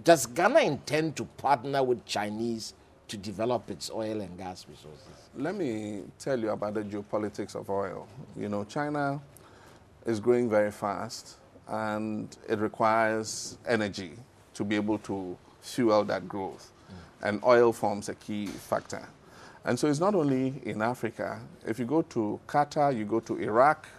Does Ghana intend to partner with Chinese to develop its oil and gas resources? Let me tell you about the geopolitics of oil. You know, China is growing very fast, and it requires energy to be able to fuel that growth. And oil forms a key factor. And so it's not only in Africa. If you go to Qatar, you go to Iraq,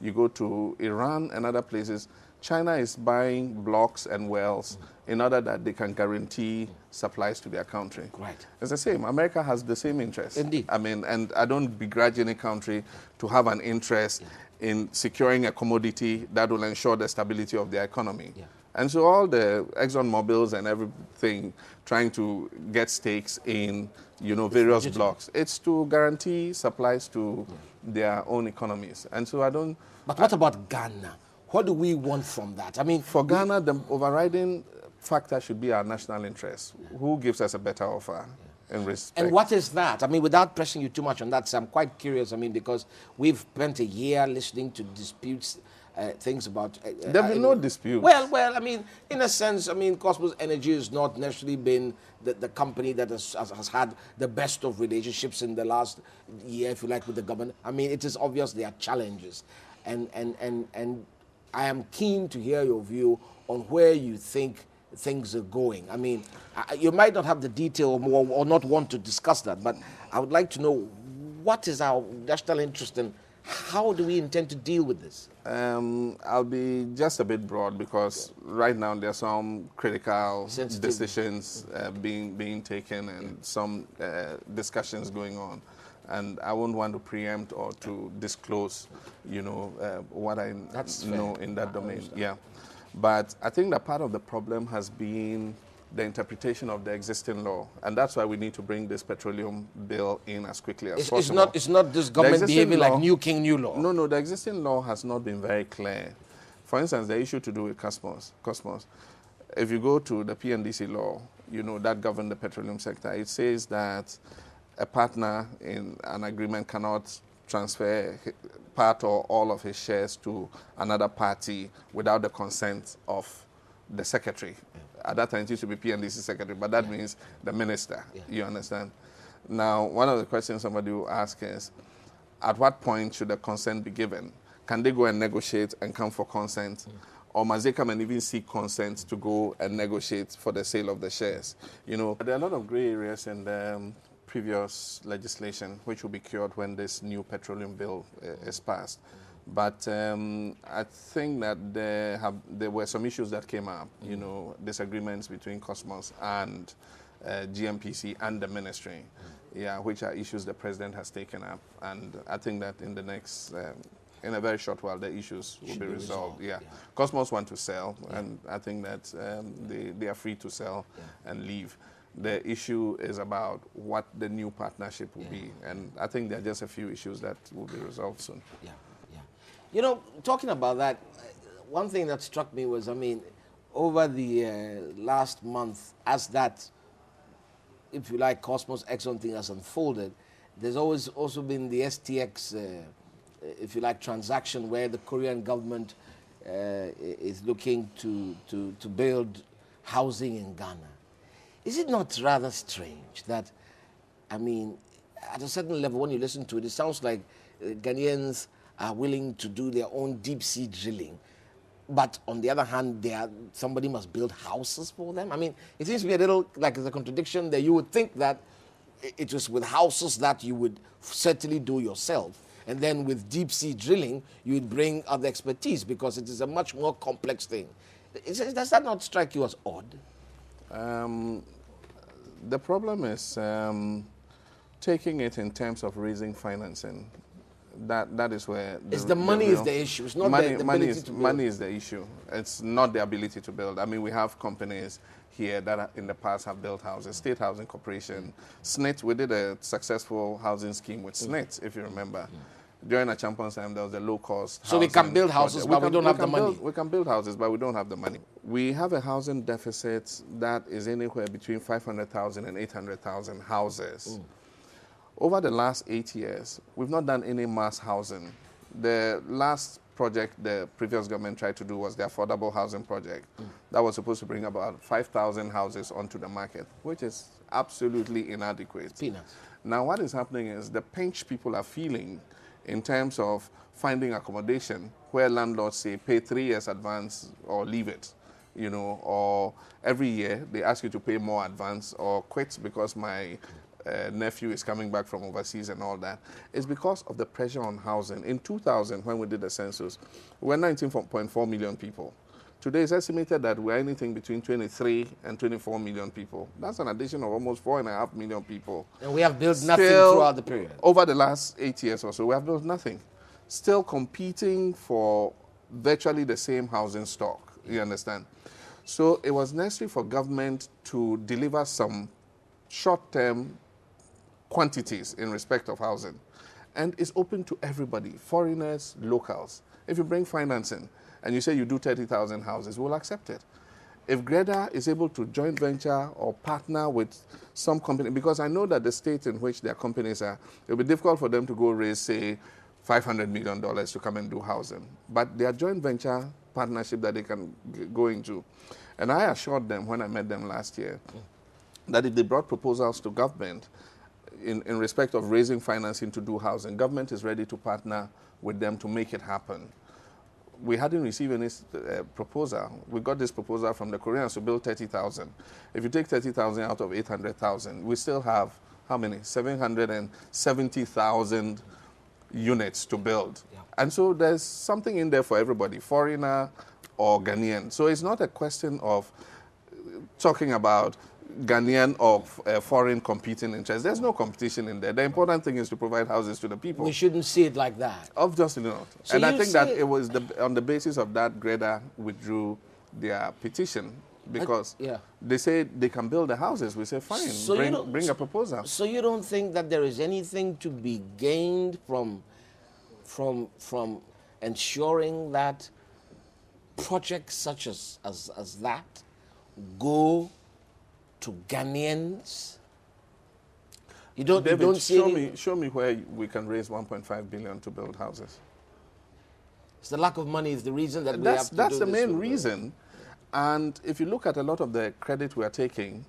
you go to Iran and other places, China is buying blocks and wells in order that they can guarantee supplies to their country. Right. It's the same. America has the same interest. Indeed. I mean, and I don't begrudge any country to have an interest in securing a commodity that will ensure the stability of their economy. Yeah. And so all the ExxonMobils and everything trying to get stakes in, you know, various blocks, it's to guarantee supplies to their own economies. And so I don't... But what about Ghana? What do we want from that? I mean, for Ghana, the overriding factor should be our national interest. Who gives us a better offer in respect? And what is that? I mean, without pressing you too much on that, so I'm quite curious. I mean, because we've spent a year listening to disputes, things about... There will be no dispute. Well, I mean, in a sense, I mean, Cosmos Energy has not necessarily been the company that has had the best of relationships in the last year, if you like, with the government. I mean, it is obvious there are challenges. And I am keen to hear your view on where you think things are going. I mean, you might not have the detail or not want to discuss that, but I would like to know what is our national interest and how do we intend to deal with this? I'll be just a bit broad because right now there are some critical decisions being taken and some discussions going on. And I won't want to preempt or to disclose, you know, what I know in that domain. Yeah. But I think that part of the problem has been the interpretation of the existing law. And that's why we need to bring this petroleum bill in as quickly as possible. It's not this government behaving like new king, new law. No, the existing law has not been very clear. For instance, the issue to do with Cosmos. If you go to the PNDC law, you know, that governs the petroleum sector, it says that a partner in an agreement cannot transfer part or all of his shares to another party without the consent of the secretary. At that time, it used to be PNDC secretary, but that means the minister. You understand? Now, one of the questions somebody will ask is, at what point should the consent be given? Can they go and negotiate and come for consent? Or must they come and even seek consent to go and negotiate for the sale of the shares? You know, there are a lot of gray areas in the previous legislation, which will be cured when this new petroleum bill is passed. But I think that there were some issues that came up, you know, disagreements between Cosmos and GMPC and the ministry, which are issues the president has taken up. And I think that in the next, in a very short while, the issues will be resolved. Cosmos want to sell, and I think that they are free to sell and leave. The issue is about what the new partnership will be. And I think there are just a few issues that will be resolved soon. You know, talking about that, one thing that struck me was, I mean, over the last month, as that, if you like, Cosmos Exxon thing has unfolded, there's always also been the STX, if you like, transaction where the Korean government is looking to build housing in Ghana. Is it not rather strange that, I mean, at a certain level, when you listen to it, it sounds like Ghanaians are willing to do their own deep-sea drilling. But on the other hand, somebody must build houses for them. I mean, it seems to be a little like there's a contradiction there. You would think that it was with houses that you would certainly do yourself. And then with deep-sea drilling, you would bring other expertise because it is a much more complex thing. Does that not strike you as odd? The problem is taking it in terms of raising financing. That is where the money is the issue. It's not the ability to build. Money is the issue. It's not the ability to build. I mean, we have companies here that in the past have built houses. State Housing Corporation, SNIT. We did a successful housing scheme with SNIT, if you remember. During a champion's time, there was a low-cost. So we can build houses, but we don't have the money. We can build houses, but we don't have the money. We have a housing deficit that is anywhere between 500,000 and 800,000 houses. Over the last 8 years, we've not done any mass housing. The last project the previous government tried to do was the affordable housing project. That was supposed to bring about 5,000 houses onto the market, which is absolutely inadequate. Peanuts. Now, what is happening is the pinch people are feeling in terms of finding accommodation where landlords say pay 3 years advance or leave it, you know, or every year they ask you to pay more advance or quit because my nephew is coming back from overseas and all that. It's because of the pressure on housing. In 2000, when we did the census, we were 19.4 million people. Today it's estimated that we're anything between 23 and 24 million people. That's an addition of almost 4.5 million people. And we have built nothing throughout the period. Over the last 8 years or so, we have built nothing. Still competing for virtually the same housing stock, you understand? So it was necessary for government to deliver some short-term quantities in respect of housing. And it's open to everybody, foreigners, locals. If you bring financing and you say you do 30,000 houses, we'll accept it. If Greta is able to joint venture or partner with some company, because I know that the states in which their companies are, it'll be difficult for them to go raise, say, $500 million to come and do housing. But their joint venture partnership that they can go into. And I assured them when I met them last year that if they brought proposals to government in respect of raising financing to do housing, government is ready to partner with them to make it happen. We hadn't received any proposal. We got this proposal from the Koreans to build 30,000. If you take 30,000 out of 800,000, we still have, how many? 770,000 units to build. Yeah. And so there's something in there for everybody, foreigner or Ghanaian. So it's not a question of talking about Ghanaian or foreign competing interests. There's no competition in there. The important thing is to provide houses to the people. We shouldn't see it like that. Obviously not. So and I think that it was on the basis of that Greta withdrew their petition because they say they can build the houses. We say, fine, so bring a proposal. So you don't think that there is anything to be gained from ensuring that projects such as that go to Ghanaians? You don't, David, you don't see show me where we can raise 1.5 billion to build houses. It's the lack of money is the reason that that's the main reason. And if you look at a lot of the credit we are taking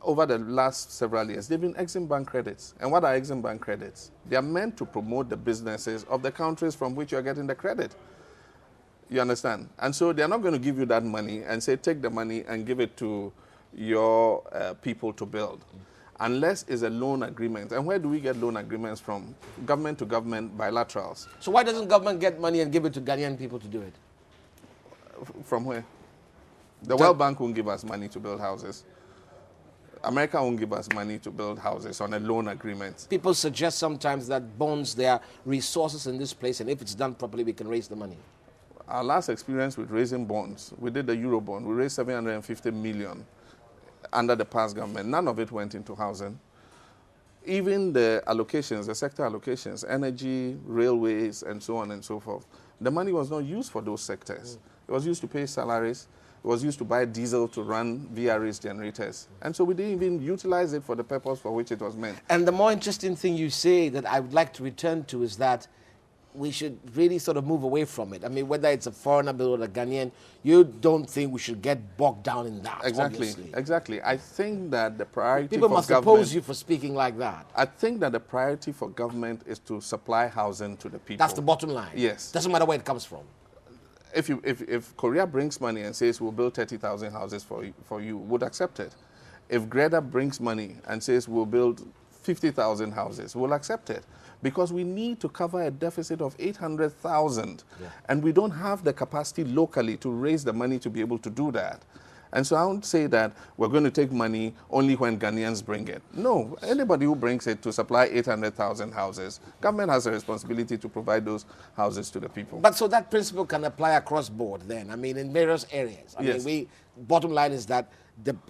over the last several years, they've been Exim Bank credits. And what are Exim Bank credits? They are meant to promote the businesses of the countries from which you are getting the credit. You understand? And so they're not going to give you that money and say, take the money and give it to your people to build. Unless it's a loan agreement. And where do we get loan agreements from? Government to government, bilaterals. So why doesn't government get money and give it to Ghanaian people to do it? From where? The World Bank won't give us money to build houses. America won't give us money to build houses on a loan agreement. People suggest sometimes that bonds, there are resources in this place, and if it's done properly, we can raise the money. Our last experience with raising bonds, we did the Euro bond. We raised 750 million under the past government. None of it went into housing. Even the allocations, the sector allocations, energy, railways, and so on and so forth, the money was not used for those sectors. It was used to pay salaries. It was used to buy diesel to run VRS generators. And so we didn't even utilize it for the purpose for which it was meant. And the more interesting thing you say that I would like to return to is that we should really sort of move away from it. I mean, whether it's a foreigner bill or a Ghanaian, you don't think we should get bogged down in that, Exactly, obviously. Exactly. I think that the priority People for must government... oppose you for speaking like that. I think that the priority for government is to supply housing to the people. That's the bottom line. Yes. Doesn't matter where it comes from. If Korea brings money and says we'll build 30,000 houses for you, would accept it. If Greta brings money and says we'll build 50,000 houses, we'll accept it. Because we need to cover a deficit of 800,000. Yeah. And we don't have the capacity locally to raise the money to be able to do that. And so I would say that we're going to take money only when Ghanaians bring it. No, anybody who brings it to supply 800,000 houses, government has a responsibility to provide those houses to the people. But so that principle can apply across board then, I mean, in various areas. I mean, bottom line is that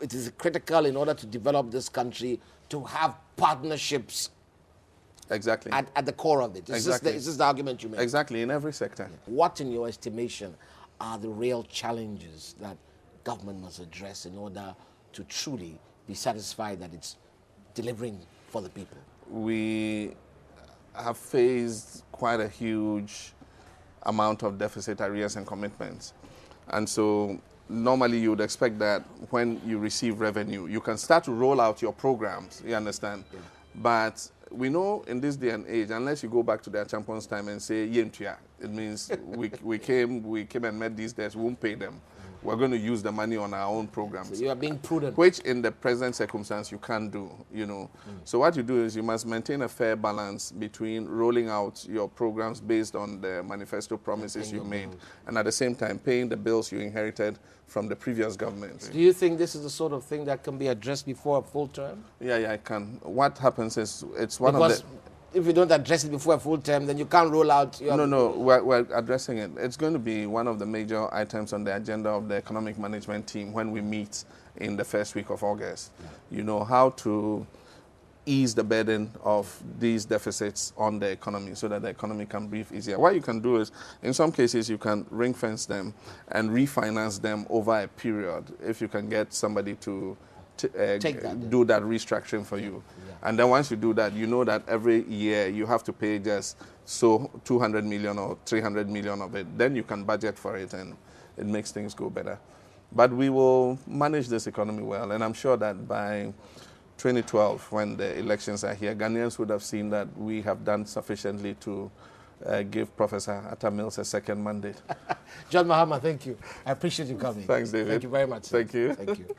it is critical in order to develop this country to have partnerships. Exactly. At the core of it. Is this the argument you make? Exactly, in every sector. What, in your estimation, are the real challenges that government must address in order to truly be satisfied that it's delivering for the people? We have faced quite a huge amount of deficit, arrears, and commitments. And so normally you would expect that when you receive revenue, you can start to roll out your programs, you understand? Yeah. But we know in this day and age, unless you go back to their champions time and say, Yentia, it means we came and met these debts, we won't pay them. We're going to use the money on our own programs. So you are being prudent. Which in the present circumstance you can't do, you know. So what you do is you must maintain a fair balance between rolling out your programs based on the manifesto promises you made and at the same time paying the bills you inherited from the previous government. Do you think this is the sort of thing that can be addressed before a full term? Yeah, I can. What happens is it's one of the... If you don't address it before a full term, then you can't roll out your... No, we're addressing it. It's going to be one of the major items on the agenda of the economic management team when we meet in the first week of August. Yeah. You know, how to ease the burden of these deficits on the economy so that the economy can breathe easier. What you can do is, in some cases, you can ring fence them and refinance them over a period if you can get somebody to do that restructuring for you. Yeah. And then once you do that, you know that every year you have to pay just so 200 million or 300 million of it. Then you can budget for it and it makes things go better. But we will manage this economy well. And I'm sure that by 2012, when the elections are here, Ghanaians would have seen that we have done sufficiently to give Professor Atta Mills a second mandate. John Mahama, thank you. I appreciate you coming. Thanks, David. Thank you very much. Thank you. Thank you.